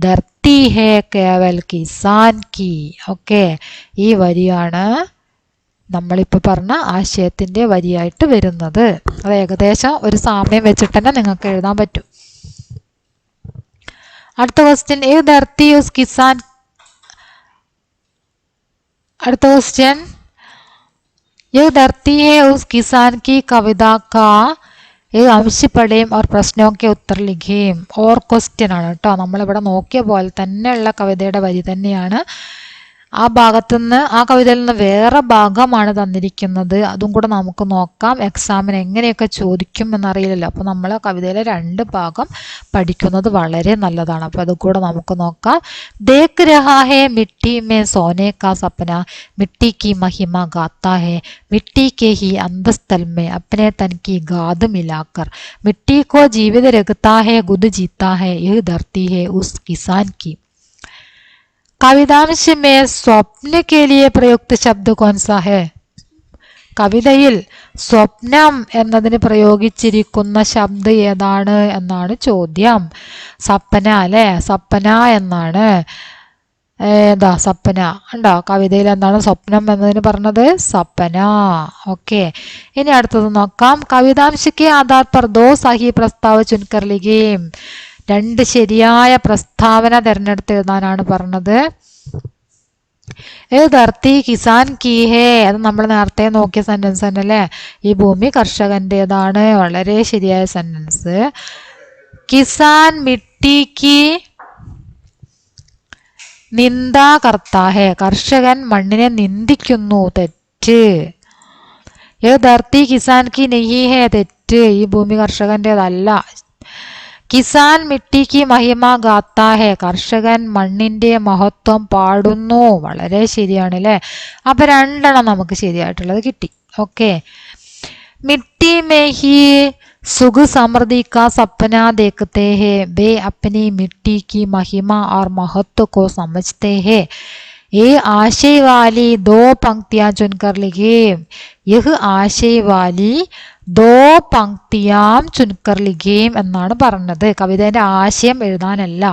ധർത്തി ഹേ കേവൽ കിസാൻ കി. ഓക്കെ, ഈ വരിയാണ് നമ്മളിപ്പോൾ പറഞ്ഞ ആശയത്തിന്റെ വരിയായിട്ട് വരുന്നത്. അത് ഏകദേശം ഒരു സാമ്യം വെച്ചിട്ട് തന്നെ നിങ്ങൾക്ക് എഴുതാൻ പറ്റും. അടുത്ത ക്വസ്റ്റ്യൻ. ഏ ധർത്തി ഉസ് കിസാൻ, അടുത്ത ക്വസ്റ്റ്യൻ. ये धरती है उस किसान की कविता का अंश पढ़ें और प्रश्नों के उत्तर लिखें. और क्वेश्चन ആണ് കേട്ടോ, നമ്മളിവിടെ നോക്കിയ പോലെ തന്നെയുള്ള കവിതയുടെ വരി തന്നെയാണ്. ആ ഭാഗത്തുനിന്ന്, ആ കവിതയിൽ നിന്ന് വേറെ ഭാഗമാണ് തന്നിരിക്കുന്നത്. അതും കൂടെ നമുക്ക് നോക്കാം. എക്സാമിന് എങ്ങനെയൊക്കെ ചോദിക്കും എന്നറിയില്ലല്ലോ, അപ്പോൾ നമ്മൾ കവിതയിലെ 2 ഭാഗം പഠിക്കുന്നത് വളരെ നല്ലതാണ്. അപ്പോൾ അതും കൂടെ നമുക്ക് നോക്കാം. ദേഖ് രഹാ ഹേ മിട്ടി മേ സോനെ കാ സപ്ന, മിട്ടി കി മഹിമ ഗാത്താ ഹേ, മിട്ടി കെ ഹി അന്തസ്ഥൽ മേ അപ്നെ തൻ കി ഗാദ് മിലാക്കർ, മിട്ടി കോ ജീവിത രഖതാ ഹേ ഗുദ് ജീത്താ ഹേ, യഹ് ധർത്തി ഹേ ഉസ് കിസാൻ की. കവിതാംശ മേ സ്വപ്ന കെ ലിയെ പ്രയുക്ത ശബ്ദ കോൻ സാ ഹേ, കവിതയിൽ സ്വപ്നം എന്നതിന് പ്രയോഗിച്ചിരിക്കുന്ന ശബ്ദം ഏതാണ് എന്നാണ് ചോദ്യം. സപ്പന അല്ലെ, സപ്പന എന്നാണ്. ഏതാ സപ്പന ഉണ്ടോ? കവിതയിൽ എന്താണ് സ്വപ്നം എന്നതിന് പറഞ്ഞത്? സപ്പന. ഓക്കെ, ഇനി അടുത്തത് നോക്കാം. കവിതാംശിക്ക് ആധാർ പർ ദോ സഹി പ്രസ്താവ ചുൻകർ ലിഖിയേ, 2 ശരിയായ പ്രസ്താവന തിരഞ്ഞെടുത്ത് എഴുതാനാണ് പറഞ്ഞത്. ഏ ധർത്തി കിസാൻ കി ഹേ, അത് നമ്മൾ നേരത്തെ നോക്കിയ സെന്റൻസ് തന്നെ അല്ലേ, ഈ ഭൂമി കർഷകന്റേതാണ്, വളരെ ശരിയായ സെന്റൻസ്. കിസാൻ മിട്ടി കി നിന്ദ കർത്താ ഹേ, കർഷകൻ മണ്ണിനെ നിന്ദിക്കുന്നു, തെറ്റ്. ഏ ധർത്തി കിസാൻ കി നഹി ഹേ, തെറ്റ്, ഈ ഭൂമി കർഷകന്റേതല്ല. കിസാൻ മിട്ടി കി മഹിമ ഗാത്താ ഹേ, കർഷകൻ മണ്ണിന്റെ മഹത്വം പാടുന്നു, വളരെ ശരിയാണ് അല്ലേ. അപ്പൊ 2 നമുക്ക് ശരിയായിട്ടുള്ളത് കിട്ടി. ഓക്കെ, മിട്ടി മേ ഹി സുഖ സമൃദ്ധി കാ സപ്പന ദേഖത്തെ ഹേ, ബേ അപ്നി മിട്ടി കി മഹിമ और महत्व को समझते हैं. ये आशय वाली 2 पंक्तियां चुनकर लिखिए. यह आशय वाली 2 पंक्तियां चुनकर लिखिए എന്നാണ് പറഞ്ഞത്. കവിതയുടെ ആശയം എഴുതാനല്ല,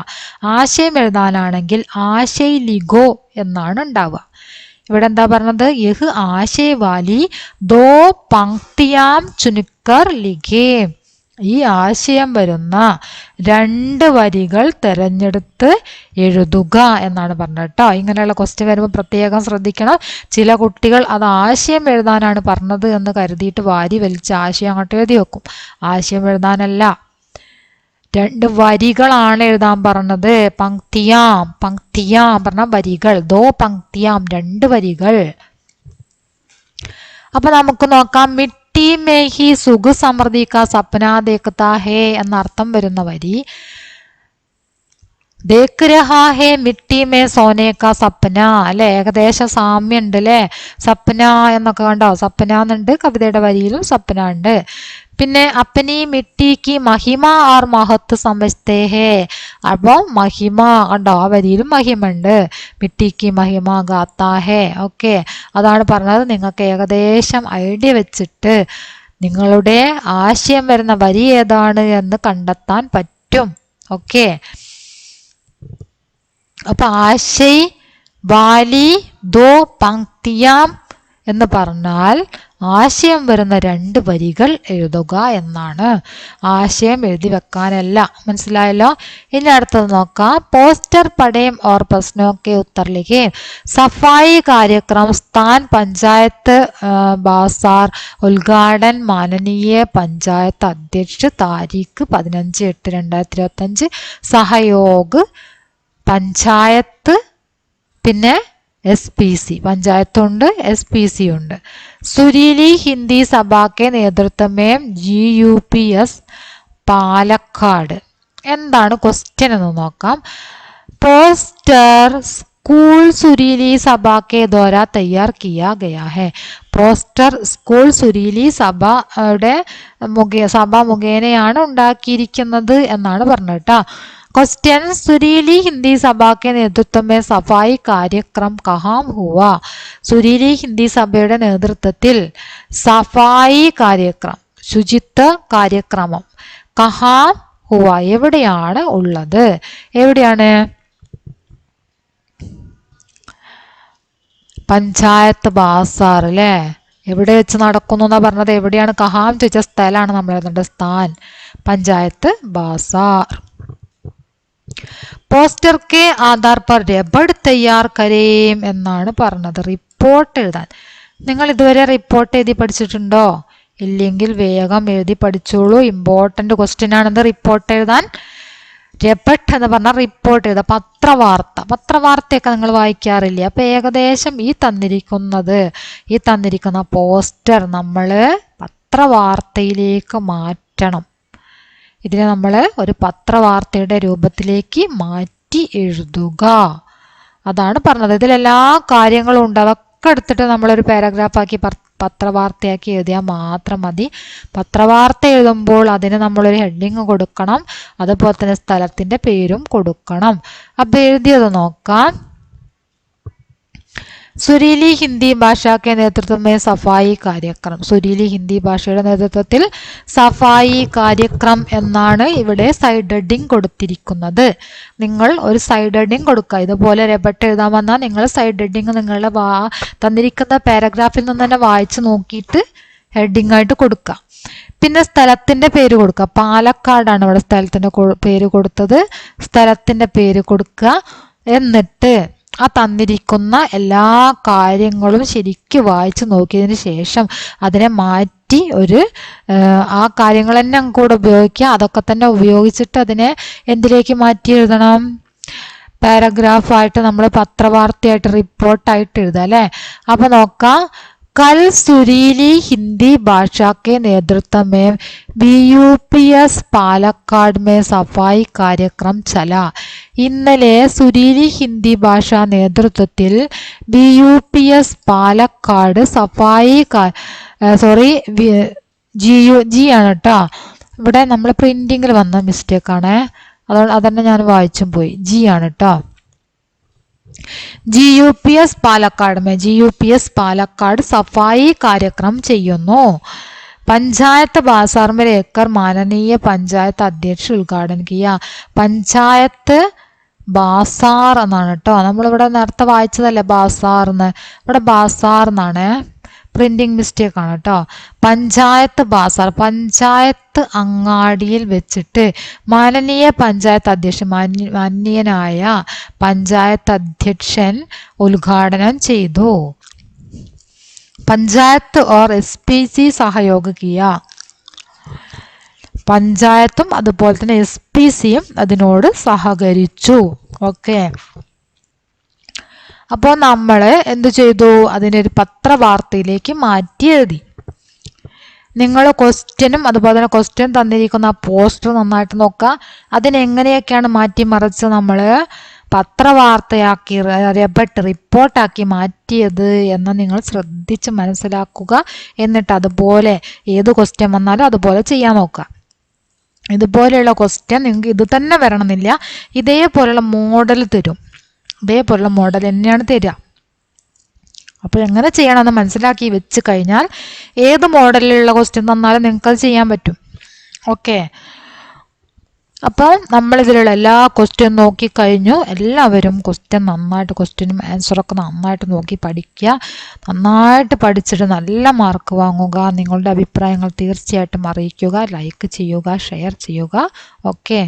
ആശയം എഴുതാനാണെങ്കിൽ ആശയ് ലിഖോ എന്നാണ് ഉണ്ടാവുക. ഇവിടെ എന്താ പറഞ്ഞത്? യഹ് ആശയ് വാലി 2 पंक्तियां चुनकर लिखिए. ഈ ആശയം വരുന്ന 2 വരികൾ തിരഞ്ഞെടുത്ത് എഴുതുക എന്നാണ് പറഞ്ഞത് കേട്ടോ. ഇങ്ങനെയുള്ള ക്വസ്റ്റ്യൻ വരുമ്പോൾ പ്രത്യേകം ശ്രദ്ധിക്കണം. ചില കുട്ടികൾ അത് ആശയം എഴുതാനാണ് പറഞ്ഞത് എന്ന് കരുതിയിട്ട് വാരി വലിച്ച് ആശയം അങ്ങോട്ട് എഴുതി വെക്കും. ആശയം എഴുതാനല്ല, 2 വരികളാണ് എഴുതാൻ പറഞ്ഞത്. പങ്ക്തിയാം, പങ്ക്തിയാം പറഞ്ഞ വരികൾ, 2 പങ്ക്തിയാം 2 വരികൾ. അപ്പൊ നമുക്ക് നോക്കാം. മിട്ടി മേ ഹി സുഖ സമൃദ്ധി കാ സപ്ന ദേഖ്താ ഹേ എന്നർത്ഥം വരുന്ന വരി. ദേഖ് രഹാ ഹേ മിട്ടി മേ സോനെ കാ സപ്ന, അല്ലെ? ഏകദേശം സാമ്യം ഉണ്ട് അല്ലെ? സപ്ന എന്നൊക്കെ കണ്ടോ? സപ്ന എന്നുണ്ട്, കവിതയുടെ വരിയിലും സപ്ന ഉണ്ട്. പിന്നെ അപ്പനി മിട്ടിക്ക് മഹിമ ആർ മഹത്വ സമജ്തേ ഹേ, അപ്പോൾ മഹിമ കണ്ടോ? ആ വരിയിലും മഹിമ ഉണ്ട്. മിട്ടിക്ക് മഹിമ ഗാത്താ ഹേ. ഓക്കെ, അതാണ് പറഞ്ഞത്. നിങ്ങൾക്ക് ഏകദേശം ഐഡിയ വെച്ചിട്ട് നിങ്ങളുടെ ആശയം വരുന്ന വരി ഏതാണ് എന്ന് കണ്ടെത്താൻ പറ്റും. ഓക്കെ, അപ്പൊ ആശയ് വാലി 2 പങ്ക്തിയാം എന്ന് പറഞ്ഞാൽ ആശയം വരുന്ന 2 വരികൾ എഴുതുക എന്നാണ്. ആശയം എഴുതി വെക്കാനല്ല. മനസ്സിലായല്ലോ? ഇനി അടുത്തത് നോക്കാം. പോസ്റ്റർ പടേം ഓർ പ്രശ്നോ കെ ഉത്തർ ലിഖേ. സഫായി കാര്യക്രം സ്ഥാൻ പഞ്ചായത്ത് ബാസാർ ഉദ്ഘാടൻ മാനനീയ പഞ്ചായത്ത് അധ്യക്ഷ താരീഖ് 15/8/2025 സഹയോഗ് പഞ്ചായത്ത്, പിന്നെ SPC പഞ്ചായത്തുണ്ട്, SPC ഉണ്ട്. സുരീലി ഹിന്ദി സഭയ്ക്ക് നേതൃത്വമേം GUPS പാലക്കാട്. എന്താണ് ക്വസ്റ്റ്യൻ എന്ന് നോക്കാം. പോസ്റ്റർ സ്കൂൾ സുരീലി സഭയ്ക്ക് ദ്വാര തയ്യാർ കിയാ ഗയാ ഹെ. പോസ്റ്റർ സ്കൂൾ സുരീലി സഭയുടെ സഭ മുഖേനയാണ് ഉണ്ടാക്കിയിരിക്കുന്നത് എന്നാണ് പറഞ്ഞത് കേട്ടോ. क्वेश्चन सुरीली हिंदी सभा के नेतृत्व में सफाई कार्यक्रम कहाँ हुआ. സുരീലി ഹിന്ദി സഭയുടെ നേതൃത്വത്തിൽ സഫായി കാര്യക്രം, ശുചിത്വ കാര്യക്രമം കഹാം ഹുവ എവിടെയാണ് ഉള്ളത്? എവിടെയാണ്? പഞ്ചായത്ത് ബാസാർ അല്ലേ? എവിടെ വെച്ച് നടക്കുന്നു എന്നാ പറഞ്ഞത്? എവിടെയാണ്? കഹാം ചോദിച്ച സ്ഥലമാണ് നമ്മൾ എഴുതേണ്ടത്. സ്ഥാൻ പഞ്ചായത്ത് ബാസാർ. പോസ്റ്റർ കെ ആധാർ പർ റിപ്പോർട്ട് തയ്യാർ കരേം എന്നാണ് പറഞ്ഞത്. റിപ്പോർട്ട് എഴുതാൻ. നിങ്ങൾ ഇതുവരെ റിപ്പോർട്ട് എഴുതി പഠിച്ചിട്ടുണ്ടോ? ഇല്ലെങ്കിൽ വേഗം എഴുതി പഠിച്ചോളൂ. ഇമ്പോർട്ടൻ്റ് ക്വസ്റ്റ്യൻ ആണെന്ന് റിപ്പോർട്ട് എഴുതാൻ. റിപ്പോർട്ട് എന്ന് പറഞ്ഞാൽ റിപ്പോർട്ട് എഴുതാം. പത്രവാർത്തയൊക്കെ നിങ്ങൾ വായിക്കാറില്ലേ? അപ്പൊ ഏകദേശം ഈ തന്നിരിക്കുന്ന പോസ്റ്റർ നമ്മൾ പത്രവാർത്തയിലേക്ക് മാറ്റണം. ഇതിനെ നമ്മൾ ഒരു പത്രവാർത്തയുടെ രൂപത്തിലേക്ക് മാറ്റി എഴുതുക. അതാണ് പറഞ്ഞത്. ഇതിലെല്ലാ കാര്യങ്ങളും ഉണ്ട്. അതൊക്കെ എടുത്തിട്ട് നമ്മളൊരു പാരഗ്രാഫാക്കി പത്രവാർത്തയാക്കി എഴുതിയാൽ മാത്രം മതി. പത്രവാർത്ത എഴുതുമ്പോൾ അതിന് നമ്മളൊരു ഹെഡിങ് കൊടുക്കണം. അതുപോലെ തന്നെ സ്ഥലത്തിൻ്റെ പേരും കൊടുക്കണം. അപ്പം എഴുതിയത് നോക്കാം. സുരീലി ഹിന്ദി ഭാഷയ്ക്ക് നേതൃത്വമേ സഫായി കാര്യക്രം. സുരീലി ഹിന്ദി ഭാഷയുടെ നേതൃത്വത്തിൽ സഫായി കാര്യക്രം എന്നാണ് ഇവിടെ സൈഡ് ഹെഡിങ് കൊടുത്തിരിക്കുന്നത്. നിങ്ങൾ ഒരു സൈഡ് ഹെഡിങ് കൊടുക്കുക. ഇതുപോലെ റിപ്പോർട്ട് എഴുതാൻ വന്നാൽ നിങ്ങൾ സൈഡ് ഹെഡിങ് നിങ്ങളുടെ തന്നിരിക്കുന്ന പാരഗ്രാഫിൽ നിന്ന് തന്നെ വായിച്ച് നോക്കിയിട്ട് ഹെഡിങ് ആയിട്ട് കൊടുക്കുക. പിന്നെ സ്ഥലത്തിൻ്റെ പേര് കൊടുക്കുക. പാലക്കാടാണ് ഇവിടെ സ്ഥലത്തിൻ്റെ പേര് കൊടുത്തത്. സ്ഥലത്തിൻ്റെ പേര് കൊടുക്കുക. എന്നിട്ട് ആ തന്നിരിക്കുന്ന എല്ലാ കാര്യങ്ങളും ശരിക്കും വായിച്ച് നോക്കിയതിന് ശേഷം അതിനെ മാറ്റി ആ കാര്യങ്ങൾ തന്നെ കൂടെ ഉപയോഗിക്കുക. അതൊക്കെ തന്നെ ഉപയോഗിച്ചിട്ട് അതിനെ എന്തിലേക്ക് മാറ്റി എഴുതണം? പാരഗ്രാഫായിട്ട് നമ്മൾ പത്രവാർത്തയായിട്ട് റിപ്പോർട്ടായിട്ട് എഴുതാം അല്ലേ? അപ്പം നോക്കാം. कल सुरीली हिंदी भाषा के नेतृत्व में BUPS പാലക്കാട് में सफाई कार्यक्रम चला. ഇന്നലെ സുരീലി ഹിന്ദി ഭാഷാ നേതൃത്വത്തിൽ BUPS പാലക്കാട് സഫായി ജി ആണ് കേട്ടോ. ഇവിടെ നമ്മൾ പ്രിന്റിങ്ങിൽ വന്ന മിസ്റ്റേക്കാണ്. അതന്നെ ഞാൻ വായിച്ചും പോയി. ജി ആണ് കേട്ടോ. GUPS പാലക്കാട് സഫായി കാര്യക്രം ചെയ്യുന്നു. പഞ്ചായത്ത് ബാസാർ में रहकर माननीय पंचायत अध्यक्ष उद्घाटन किया. പഞ്ചായത്ത് ബാസാർ എന്നാണ് കേട്ടോ. നമ്മളിവിടെ നേരത്തെ വായിച്ചതല്ലേ ബാസാർന്ന്. ഇവിടെ ബാസാർ എന്നാണ്. പ്രിന്റിംഗ് മിസ്റ്റേക്ക് ആണ് കേട്ടോ. പഞ്ചായത്ത് ബാസാർ, പഞ്ചായത്ത് അങ്ങാടിയിൽ വെച്ചിട്ട് മാനനീയ പഞ്ചായത്ത് അധ്യക്ഷൻ, മാന്യനായ പഞ്ചായത്ത് അധ്യക്ഷൻ ഉദ്ഘാടനം ചെയ്തു. പഞ്ചായത്ത് ഓർ SPC സഹयोग किया, പഞ്ചായത്തും അതുപോലെ തന്നെ SPCയും അതിനോട് സഹകരിച്ചു. ഓക്കെ, അപ്പോൾ നമ്മൾ എന്ത് ചെയ്തു, അതിനൊരു പത്രവാർത്തയിലേക്ക് മാറ്റി എഴുതി. നിങ്ങൾ ക്വസ്റ്റ്യനും അതുപോലെ തന്നെ ക്വസ്റ്റ്യൻ തന്നിരിക്കുന്ന ആ പോസ്റ്റർ നന്നായിട്ട് നോക്കുക. അതിനെങ്ങനെയൊക്കെയാണ് മാറ്റിമറിച്ച് നമ്മൾ പത്രവാർത്തയാക്കി റിപ്പോർട്ടാക്കി മാറ്റിയത് എന്ന് നിങ്ങൾ ശ്രദ്ധിച്ച് മനസ്സിലാക്കുക. എന്നിട്ട് അതുപോലെ ഏത് ക്വസ്റ്റ്യൻ വന്നാലും അതുപോലെ ചെയ്യാൻ നോക്കുക. ഇതുപോലെയുള്ള ക്വസ്റ്റ്യൻ നിങ്ങൾക്ക് ഇത് തന്നെ വരണമെന്നില്ല, ഇതേപോലെയുള്ള മോഡൽ തരും, ഇതേപോലുള്ള മോഡൽ തന്നെയാണ് തരിക. അപ്പോൾ എങ്ങനെ ചെയ്യണമെന്ന് മനസ്സിലാക്കി വെച്ച് കഴിഞ്ഞാൽ ഏത് മോഡലിലുള്ള ക്വസ്റ്റ്യൻ തന്നാലും നിങ്ങൾക്കത് ചെയ്യാൻ പറ്റും. ഓക്കെ, അപ്പോൾ നമ്മളിതിലുള്ള എല്ലാ ക്വസ്റ്റ്യൻ നോക്കിക്കഴിഞ്ഞു. എല്ലാവരും ക്വസ്റ്റ്യനും ആൻസറൊക്കെ നന്നായിട്ട് നോക്കി പഠിക്കുക. നന്നായിട്ട് പഠിച്ചിട്ട് നല്ല മാർക്ക് വാങ്ങുക. നിങ്ങളുടെ അഭിപ്രായങ്ങൾ തീർച്ചയായിട്ടും അറിയിക്കുക. ലൈക്ക് ചെയ്യുക, ഷെയർ ചെയ്യുക. ഓക്കെ.